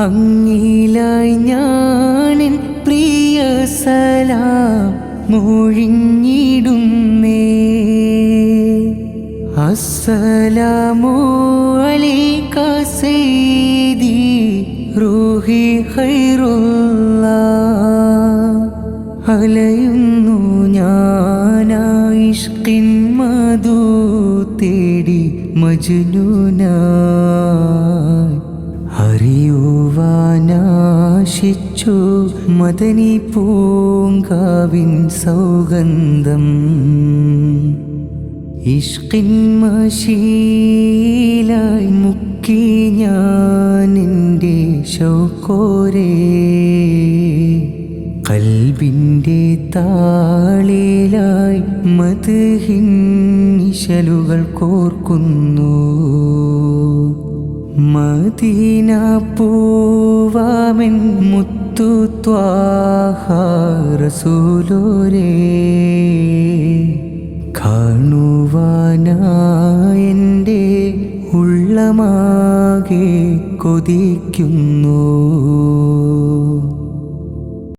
അങ്ങിലായി ഞാനിൻ പ്രിയ സലാം മൊഴിഞ്ഞിടുന്നേ. അസ്സലാമു അലൈക സയ്യിദി റൂഹി ഖൈറുല്ലാഹ്. അലയുന്നു ഞാനായിഷ്കിൻ മധു തേടി മജ്നൂനായി. അറിയുവാനാശിച്ചു മദനി പൂങ്കാവിൻ സൗഗന്ധം. ഇഷ്കിൻ മശീലായി മുക്കി ഞാനെൻ്റെ ശൗക്കോരേ. കൽബിൻ്റെ താളിലായി മദ്ഹിൻ നിശലുകൾ കോർക്കുന്നു. മദീന പൂവാമെൻ മുത്തു ത്വാഹ റസൂലോരേ. കാണുവാനായെൻ്റെ ഉള്ളമാകെ കൊതിക്കുന്നു.